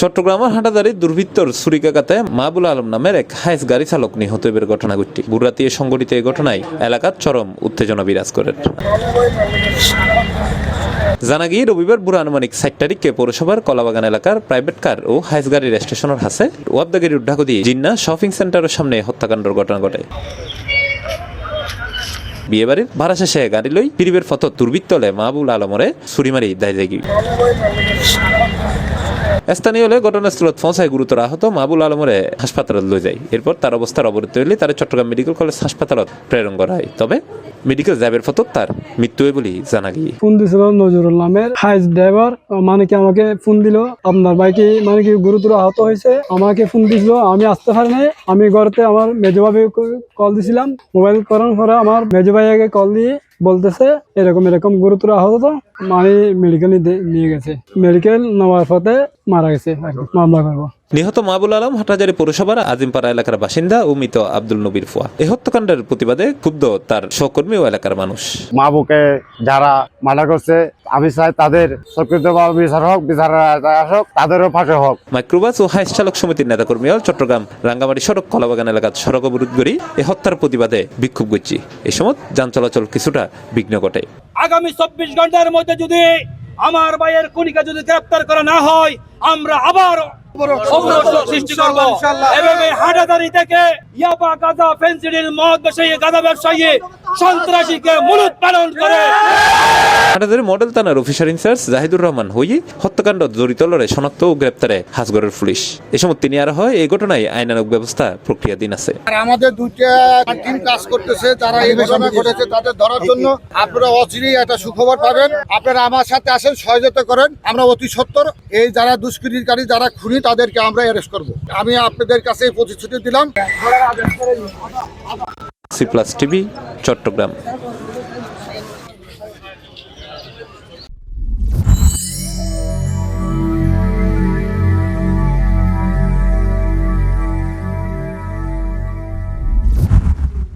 চট্টগ্রামের হাটাদারির দুর্বৃত্তর ছুরিকাঘাতে মাহবুল আলম নামের এক হাইস গাড়ি চালক নিহত এর ঘটনা ঘটে। ভোররাতে সংঘটিত এই ঘটনায় এলাকার চরম উত্তেজনা বিরাজ করে। জানা গিয়ে রবিবার ভোর আনুমানিক 7 তারিখে পৌরসভার কলাবাগান এলাকার প্রাইভেট কার ও হাইস গাড়ির স্টেশনের হাসে ওয়াবদাগির উদ্ধার দিয়ে জিন্না শপিং সেন্টারের সামনে হত্যাকাণ্ডের ঘটনা ঘটে। বিয়েবাড়ির ভাড়া শেষে গাড়ি লই পিরিবের ফটো দুর্বৃত্তলে মাহবুল আলমরে ছুরি মারি দায় জাগি। স্থানীয় হলে ঘটনাস্থলত পৌঁছায় গুরুতর আহত মাহবুল আলমরে হাসপাতালত লই যায়। এরপর তার অবস্থার অবনতি হলে তার চট্টগ্রাম মেডিকেল কলেজ হাসপাতালত প্রেরণ করা হয়। তবে মেডিকেল ল্যাবের ফটো তার মৃত্যু হয় বলে জানা গিয়ে। ফোন দিছিল নজরুল নামের হাইস ড্রাইভার, আমাকে ফোন দিল, আপনার বাইকে গুরুতর আহত হয়েছে। আমাকে ফোন দিছিল, আমি আসতে পারি নাই। আমি ঘরেতে আমার মেজো ভাবে কল দিছিলাম। মোবাইল করার পরে আমার মেজো ভাইয়াকে কল দিয়ে বলতেছে এরকম গুরুতর আহত, তো মানে মেডিকেল নিয়ে গেছে। মেডিকেল নেওয়ার পথে মারা গেছে। মামলা করবো। নিহত মাহবুল আলম হাটহাজারী পৌরসভার আজিমপাড়া এলাকার বাসিন্দা ও মৃত আব্দুল নবীর ফুয়া। এই হত্যাকাণ্ডের প্রতিবাদে ক্ষুব্ধ তার সহকর্মী ও এলাকার মানুষ। মাহবুবকে যারা মার্ডার করছে, আমি চাই তাদের প্রকৃতভাবে বিচার হোক, হোক, তাদেরও ফাঁসি হোক। মাইক্রোবাস ও হাইস চালক সমিতির নেতাকর্মীরা চট্টগ্রাম রাঙ্গামাটি সড়ক কলাবাগান এলাকার সড়ক অবরোধ করি এই হত্যার প্রতিবাদে বিক্ষোভ করছি। এই সময় যান চলাচল কিছুটা বিঘ্ন ঘটে। আগামী 24 ঘন্টার মধ্যে যদি আমার ভাইয়ের খুনিকে যদি গ্রেফতার করা না হয়, আমরা আবার সৃষ্টি করব। এভাবে হাটাদারি থেকে ইয়াবা, গাঁজা, ফেন্সিডিল, মদ ব্যবসায়ী, গাঁজা ব্যবসায়ী, সন্ত্রাসীকে মূলোৎপাটন করে হাটাদারি মডেল থানার অফিসার ইনচার্জ জাহিদুর রহমান হই হত্যাকাণ্ড জড়িত লড়ে শনাক্ত ও গ্রেপ্তারে হাজগড়ের পুলিশ। এ সময় তিনি আর হয় এই ঘটনায় আইনানুগ ব্যবস্থা প্রক্রিয়াধীন আছে। আমাদের দুইটা টিম কাজ করতেছে, যারা এই ঘটনা ঘটেছে তাদের ধরার জন্য। আপনারা অচিরেই একটা সুখবর পাবেন। আপনারা আমার সাথে আসেন, সহযোগিতা করেন। আমরা অতি সত্বর এই যারা দুষ্কৃতিকারী, যারা খুনি, তাদেরকে আমরা অ্যারেস্ট করব। আমি আপনাদের কাছে এই প্রতিশ্রুতি দিলাম। C+ TV, Chittagong.